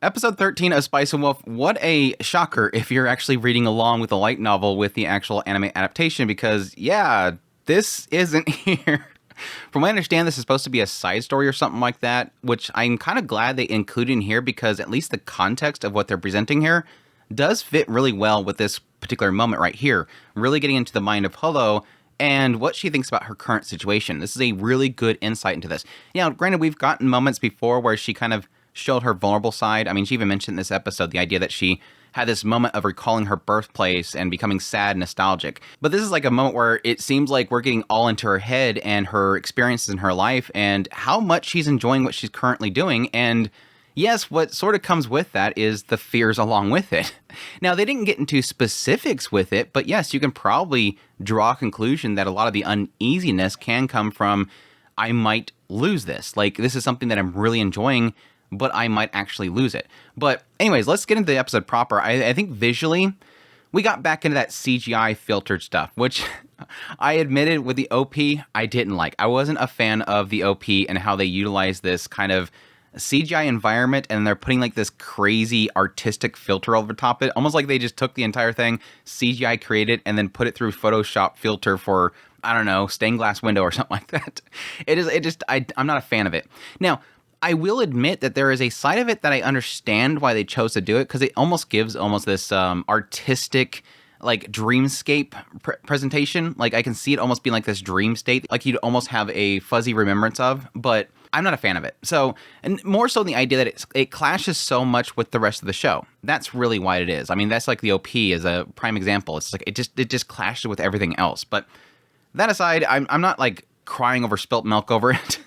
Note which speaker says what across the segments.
Speaker 1: Episode 13 of Spice and Wolf. What a shocker if you're actually reading along with the light novel with the actual anime adaptation, because, yeah, this isn't here. From what I understand, this is supposed to be a side story or something like that, which I'm kind of glad they included in here because at least the context of what they're presenting here does fit really well with this particular moment right here, really getting into the mind of Holo and what she thinks about her current situation. This is a really good insight into this. Now, granted, we've gotten moments before where she kind of showed her vulnerable side. I mean, she even mentioned in this episode the idea that she had this moment of recalling her birthplace and becoming sad and nostalgic. But this is like a moment where it seems like we're getting all into her head and her experiences in her life and how much she's enjoying what she's currently doing. And yes, what sort of comes with that is the fears along with it. Now, they didn't get into specifics with it, but yes, you can probably draw a conclusion that a lot of the uneasiness can come from, I might lose this. Like, this is something that I'm really enjoying, but I might actually lose it. But anyways, let's get into the episode proper. I think visually, we got back into that CGI filtered stuff, which I admitted with the OP, I didn't like. I wasn't a fan of the OP and how they utilize this kind of CGI environment, and they're putting like this crazy artistic filter over top it, almost like they just took the entire thing, CGI created, and then put it through Photoshop filter for, I don't know, stained glass window or something like that. I'm not a fan of it. Now, I will admit that there is a side of it that I understand why they chose to do it, because it almost gives this artistic, like, dreamscape presentation. Like, I can see it almost being like this dream state, like you'd almost have a fuzzy remembrance of, but I'm not a fan of it. So, and more so the idea that it clashes so much with the rest of the show. That's really why it is. I mean, that's like the OP is a prime example. It's like, it just clashes with everything else. But that aside, I'm not like crying over spilt milk over it.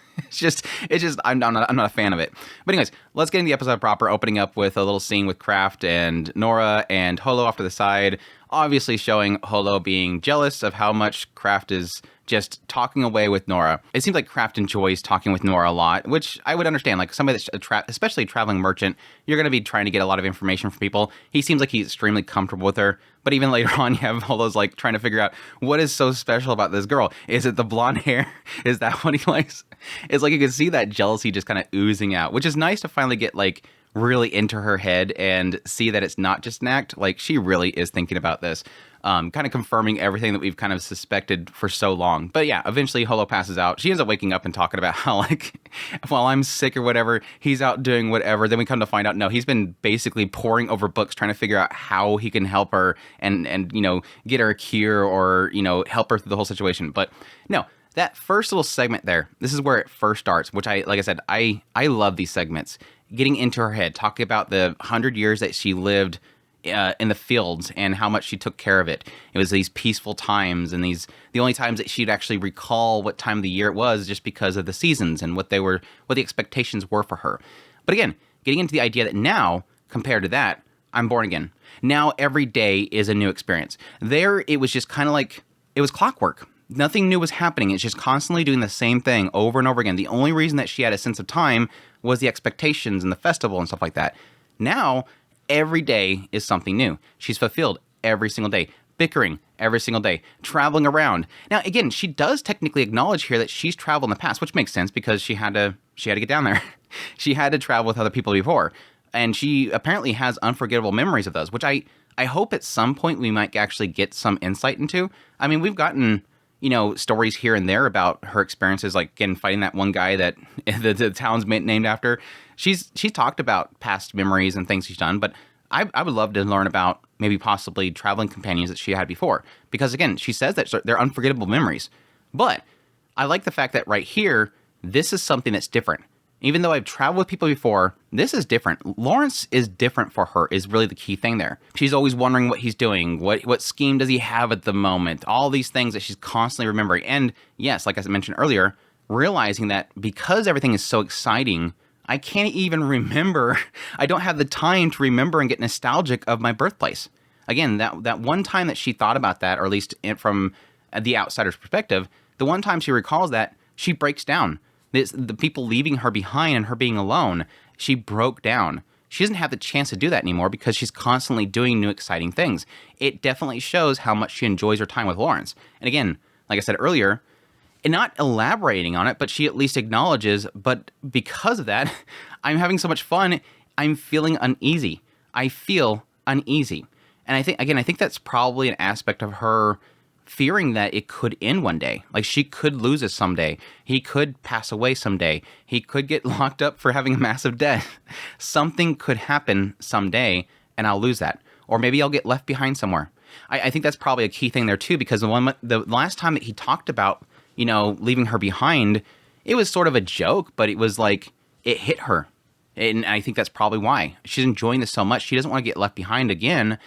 Speaker 1: I'm not a fan of it. But anyways, let's get into the episode proper, opening up with a little scene with Kraft and Norah and Holo off to the side, obviously showing Holo being jealous of how much Kraft is just talking away with Norah. It seems like Kraft enjoys talking with Norah a lot, which I would understand. Like somebody that's especially a traveling merchant, you're going to be trying to get a lot of information from people. He seems like he's extremely comfortable with her. But even later on, you have Holo's like trying to figure out what is so special about this girl. Is it the blonde hair? Is that what he likes? It's like you can see that jealousy just kind of oozing out, which is nice to finally get like really into her head and see that it's not just an act. Like she really is thinking about this. Kind of confirming everything that we've kind of suspected for so long. But yeah, eventually Holo passes out. She ends up waking up and talking about how, like, while I'm sick or whatever, he's out doing whatever. Then we come to find out, no, he's been basically poring over books trying to figure out how he can help her and you know, get her a cure or, you know, help her through the whole situation. But no, that first little segment there, this is where it first starts, which like I said, I love these segments. Getting into her head, talking about the 100 years that she lived in the fields and how much she took care of it. It was these peaceful times and the only times that she'd actually recall what time of the year it was just because of the seasons and what the expectations were for her. But again, getting into the idea that now, compared to that, I'm born again. Now every day is a new experience. There, it was just kind of like, it was clockwork. Nothing new was happening. It's just constantly doing the same thing over and over again. The only reason that she had a sense of time was the expectations and the festival and stuff like that. Now, every day is something new. She's fulfilled every single day, bickering every single day, traveling around. Now, again, she does technically acknowledge here that she's traveled in the past, which makes sense because she had to get down there. She had to travel with other people before. And she apparently has unforgettable memories of those, which I hope at some point we might actually get some insight into. I mean, we've gotten, you know, stories here and there about her experiences, like, again, fighting that one guy that the town's named after. She's talked about past memories and things she's done, but I would love to learn about maybe possibly traveling companions that she had before. Because, again, she says that they're unforgettable memories. But I like the fact that right here, this is something that's different. Even though I've traveled with people before, this is different. Lawrence is different for her is really the key thing there. She's always wondering what he's doing. What scheme does he have at the moment? All these things that she's constantly remembering. And yes, like I mentioned earlier, realizing that because everything is so exciting, I can't even remember. I don't have the time to remember and get nostalgic of my birthplace. Again, that one time that she thought about that, or at least from the outsider's perspective, the one time she recalls that, she breaks down. The people leaving her behind and her being alone, she broke down. She doesn't have the chance to do that anymore because she's constantly doing new exciting things. It definitely shows how much she enjoys her time with Lawrence. And again, like I said earlier, and not elaborating on it, but she at least acknowledges, but because of that, I'm having so much fun. I'm feeling uneasy. I feel uneasy. And I think that's probably an aspect of her fearing that it could end one day. Like, she could lose us someday. He could pass away someday. He could get locked up for having a massive debt. Something could happen someday, and I'll lose that. Or maybe I'll get left behind somewhere. I think that's probably a key thing there, too, because the last time that he talked about, leaving her behind, it was sort of a joke, but it was like, it hit her. And I think that's probably why. She's enjoying this so much. She doesn't want to get left behind again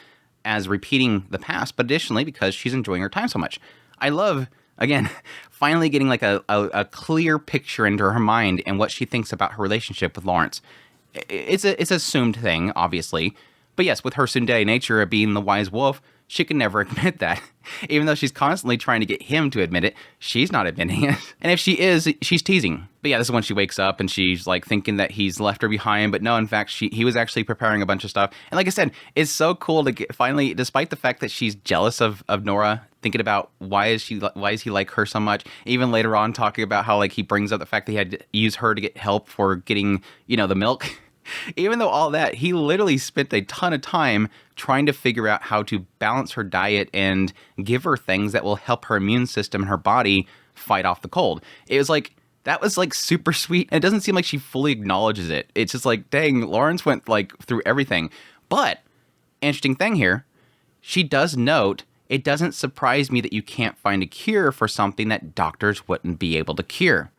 Speaker 1: as repeating the past, but additionally because she's enjoying her time so much. I love, again, finally getting like a clear picture into her mind and what she thinks about her relationship with Lawrence. It's an assumed thing, obviously. But yes, with her tsundere nature of being the wise wolf, she can never admit that. Even though she's constantly trying to get him to admit it, she's not admitting it. And if she is, she's teasing. But yeah, this is when she wakes up and she's like thinking that he's left her behind. But no, in fact, he was actually preparing a bunch of stuff. And like I said, it's so cool to get, finally, despite the fact that she's jealous of Norah, thinking about why is he like her so much. Even later on, talking about how like he brings up the fact that he had to use her to get help for getting, the milk. Even though all that, he literally spent a ton of time trying to figure out how to balance her diet and give her things that will help her immune system and her body fight off the cold. It was like, that was like super sweet. And it doesn't seem like she fully acknowledges it. It's just like, dang, Lawrence went like through everything. But interesting thing here, she does note, it doesn't surprise me that you can't find a cure for something that doctors wouldn't be able to cure.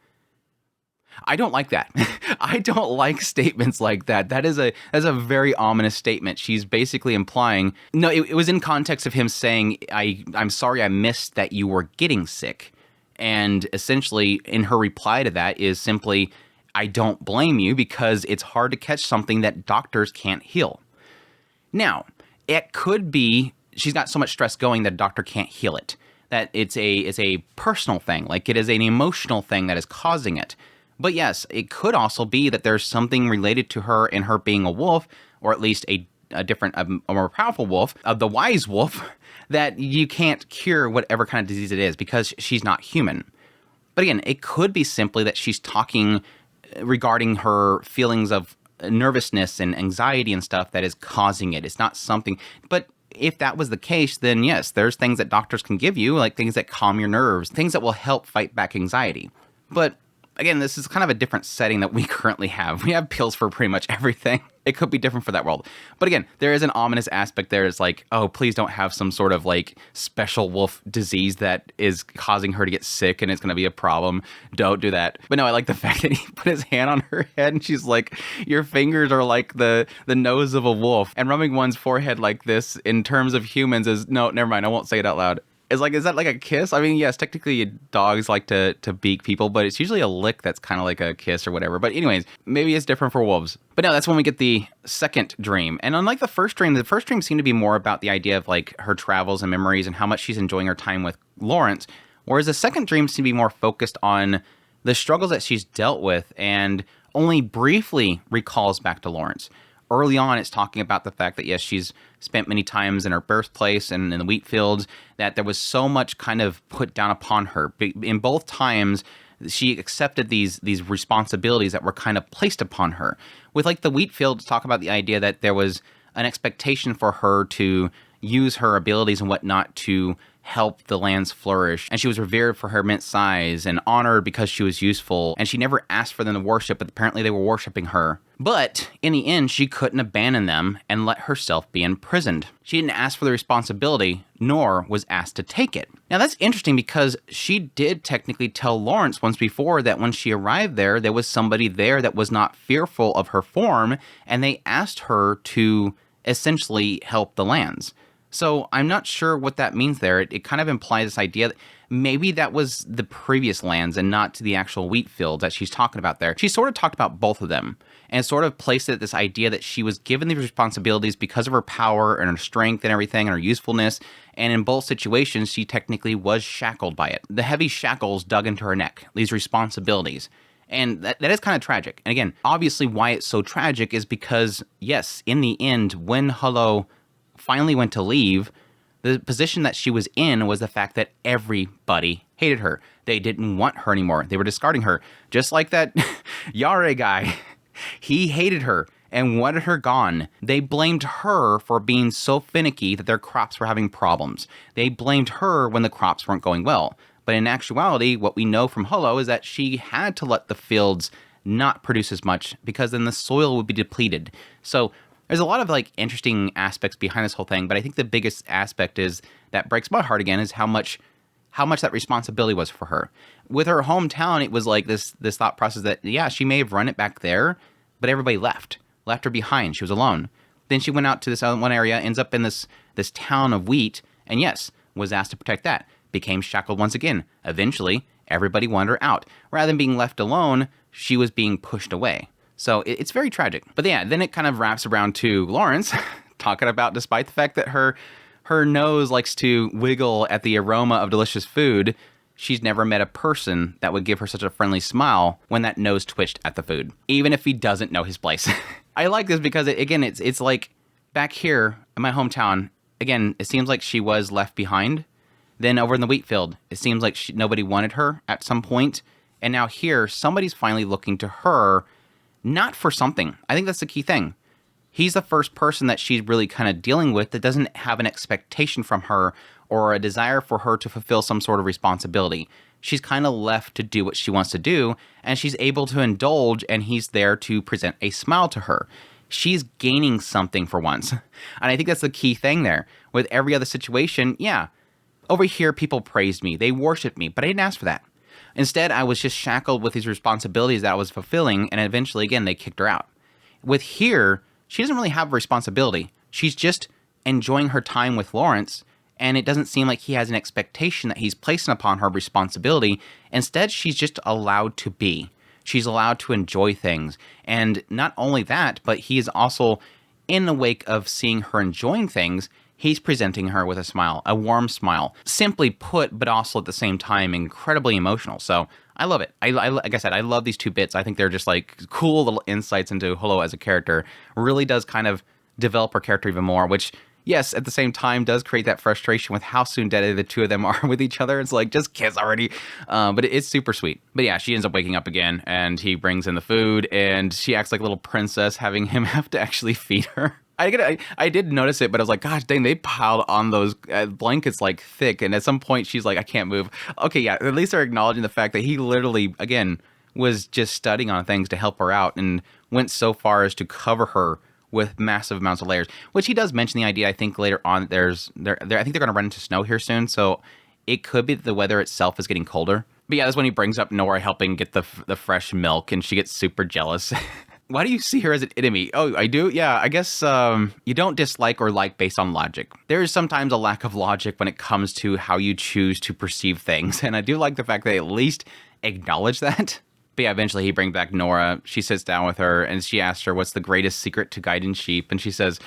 Speaker 1: I don't like that. I don't like statements like that. That's a very ominous statement. She's basically implying, no, it was in context of him saying, I'm sorry I missed that you were getting sick. And essentially, in her reply to that is simply, I don't blame you because it's hard to catch something that doctors can't heal. Now, it could be she's got so much stress going that a doctor can't heal it. That it's a personal thing, like it is an emotional thing that is causing it. But yes, it could also be that there's something related to her and her being a wolf, or at least a different, a more powerful wolf, the wise wolf, that you can't cure whatever kind of disease it is because she's not human. But again, it could be simply that she's talking regarding her feelings of nervousness and anxiety and stuff that is causing it. It's not something, but if that was the case, then yes, there's things that doctors can give you, like things that calm your nerves, things that will help fight back anxiety. But again, this is kind of a different setting that we currently have. We have pills for pretty much everything. It could be different for that world. But again, there is an ominous aspect there. It's like, oh, please don't have some sort of like special wolf disease that is causing her to get sick and it's going to be a problem. Don't do that. But no, I like the fact that he put his hand on her head and she's like, your fingers are like the nose of a wolf. And rubbing one's forehead like this in terms of humans is, no, never mind. I won't say it out loud. Is that like a kiss? I mean, yes, technically dogs like to beak people, but it's usually a lick that's kind of like a kiss or whatever. But anyways, maybe it's different for wolves. But no, that's when we get the second dream. And unlike the first dream seemed to be more about the idea of like her travels and memories and how much she's enjoying her time with Lawrence. Whereas the second dream seemed to be more focused on the struggles that she's dealt with and only briefly recalls back to Lawrence. Early on, it's talking about the fact that, yes, she's spent many times in her birthplace and in the wheat fields, that there was so much kind of put down upon her. In both times, she accepted these responsibilities that were kind of placed upon her. With like the wheat fields, talk about the idea that there was an expectation for her to use her abilities and whatnot to help the lands flourish. And she was revered for her immense size and honored because she was useful. And she never asked for them to worship, but apparently they were worshiping her. But in the end, she couldn't abandon them and let herself be imprisoned. She didn't ask for the responsibility, nor was asked to take it. Now that's interesting because she did technically tell Lawrence once before that when she arrived there was somebody there that was not fearful of her form, and they asked her to essentially help the lands. So I'm not sure what that means there. It kind of implies this idea that maybe that was the previous lands and not the actual wheat field that she's talking about there. She sort of talked about both of them and sort of placed it this idea that she was given these responsibilities because of her power and her strength and everything and her usefulness. And in both situations, she technically was shackled by it. The heavy shackles dug into her neck, these responsibilities. And that is kind of tragic. And again, obviously why it's so tragic is because, yes, in the end, when Holo finally went to leave, the position that she was in was the fact that everybody hated her. They didn't want her anymore. They were discarding her. Just like that Yare guy. He hated her. and wanted her gone. They blamed her for being so finicky that their crops were having problems. They blamed her when the crops weren't going well. But in actuality, what we know from Holo is that she had to let the fields not produce as much because then the soil would be depleted. So there's a lot of like interesting aspects behind this whole thing, but I think the biggest aspect is that breaks my heart again is how much that responsibility was for her. With her hometown, it was like this thought process that, yeah, she may have run it back there, but everybody left her behind. She was alone. Then she went out to this one area, ends up in this town of wheat, and yes, was asked to protect that. Became shackled once again. Eventually, everybody wanted her out. Rather than being left alone, she was being pushed away. So it's very tragic. But yeah, then it kind of wraps around to Lawrence talking about, despite the fact that her nose likes to wiggle at the aroma of delicious food, she's never met a person that would give her such a friendly smile when that nose twitched at the food, even if he doesn't know his place. I like this because, it's like back here in my hometown, again, it seems like she was left behind. Then over in the wheat field, it seems like nobody wanted her at some point. And now here, somebody's finally looking to her, not for something. I think that's the key thing. He's the first person that she's really kind of dealing with that doesn't have an expectation from her or a desire for her to fulfill some sort of responsibility. She's kind of left to do what she wants to do, and she's able to indulge, and he's there to present a smile to her. She's gaining something for once. And I think that's the key thing there. With every other situation, yeah, over here people praised me, they worshiped me, but I didn't ask for that. Instead, I was just shackled with these responsibilities that I was fulfilling, and eventually, again, they kicked her out. With here, she doesn't really have a responsibility. She's just enjoying her time with Lawrence, and it doesn't seem like he has an expectation that he's placing upon her responsibility. Instead, she's just allowed to be. She's allowed to enjoy things. And not only that, but he is also, in the wake of seeing her enjoying things, he's presenting her with a smile, a warm smile. Simply put, but also at the same time, incredibly emotional. So I love it. Like I said, I love these two bits. I think they're just like cool little insights into Holo as a character. Really does kind of develop her character even more, which, yes, at the same time does create that frustration with how soon dead the two of them are with each other. It's like, just kiss already. But it's super sweet. But yeah, she ends up waking up again, and he brings in the food, and she acts like a little princess, having him have to actually feed her. I did notice it, but I was like, gosh dang, they piled on those blankets like thick. And at some point, she's like, I can't move. Okay, yeah, at least they're acknowledging the fact that he literally, again, was just studying on things to help her out and went so far as to cover her with massive amounts of layers, which he does mention the idea, I think, later on. I think they're going to run into snow here soon, so it could be that the weather itself is getting colder. But yeah, that's when he brings up Norah helping get the fresh milk, and she gets super jealous. Why do you see her as an enemy? Oh, I do? Yeah, I guess you don't dislike or like based on logic. There is sometimes a lack of logic when it comes to how you choose to perceive things, and I do like the fact that they at least acknowledge that. But yeah, eventually he brings back Norah. She sits down with her, and she asks her what's the greatest secret to guiding sheep, and she says,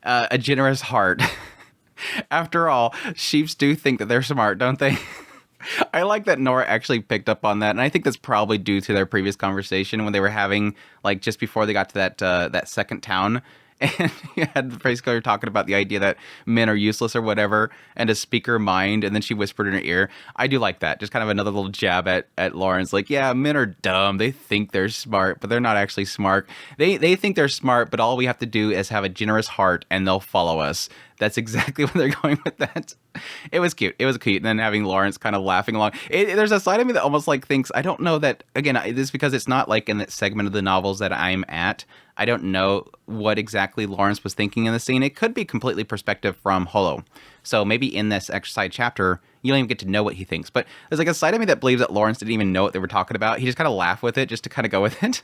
Speaker 1: a generous heart. After all, sheeps do think that they're smart, don't they? I like that Norah actually picked up on that, and I think that's probably due to their previous conversation when they were having, like, just before they got to that second town, and you had the phrase girl talking about the idea that men are useless or whatever, and to speak her mind, and then she whispered in her ear. I do like that. Just kind of another little jab at Lawrence. Like, yeah, men are dumb. They think they're smart, but they're not actually smart. They think they're smart, but all we have to do is have a generous heart, and they'll follow us. That's exactly where they're going with that. It was cute. It was cute. And then having Lawrence kind of laughing along. There's a side of me that almost like thinks, I don't know that, again, this is because it's not like in that segment of the novels that I'm at. I don't know what exactly Lawrence was thinking in the scene. It could be completely perspective from Holo. So maybe in this extra side chapter, you don't even get to know what he thinks. But there's like a side of me that believes that Lawrence didn't even know what they were talking about. He just kind of laughed with it just to kind of go with it.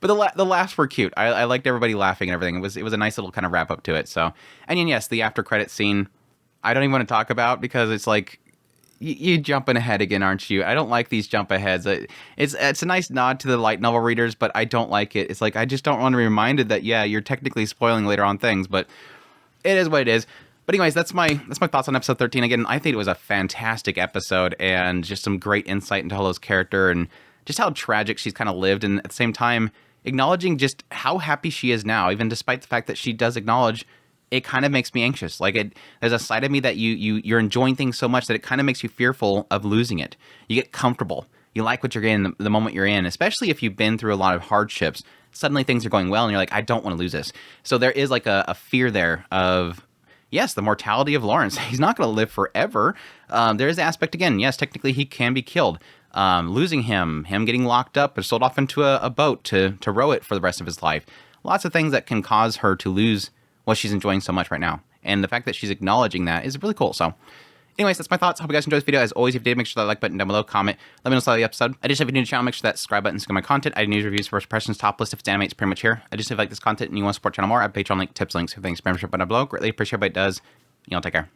Speaker 1: But the laughs were cute. I liked everybody laughing and everything. It was a nice little kind of wrap up to it. So, and then yes, the after credit scene, I don't even want to talk about because it's like, you jumping ahead again, aren't you? I don't like these jump aheads. It's a nice nod to the light novel readers, but I don't like it. It's like, I just don't want to be reminded that, yeah, you're technically spoiling later on things, but it is what it is. But anyways, that's my thoughts on episode 13. Again, I think it was a fantastic episode and just some great insight into Holo's character and just how tragic she's kind of lived, and at the same time acknowledging just how happy she is now, even despite the fact that she does acknowledge it kind of makes me anxious. Like, there's a side of me that you're enjoying things so much that it kind of makes you fearful of losing it. You get comfortable. you like what you're in the moment you're in, especially if you've been through a lot of hardships. Suddenly things are going well and you're like, I don't want to lose this. So there is like a fear there of, yes, the mortality of Lawrence. He's not going to live forever. There is the aspect, again, yes, technically he can be killed. Losing him getting locked up or sold off into a boat to row it for the rest of his life. Lots of things that can cause her to lose what she's enjoying so much right now. And the fact that she's acknowledging that is really cool. So anyways, that's my thoughts. Hope you guys enjoyed this video. As always, if you did, make sure that like button down below, comment, let me know about the episode. Additionally, if you're new to the channel, make sure that subscribe button to my content. I do news reviews, first impressions, top list. If it's anime, it's pretty much here. Additionally, if you like this content and you want to support the channel more, I have Patreon link, tips, links, everything, membership button down below. Greatly appreciate what it does. Y'all take care.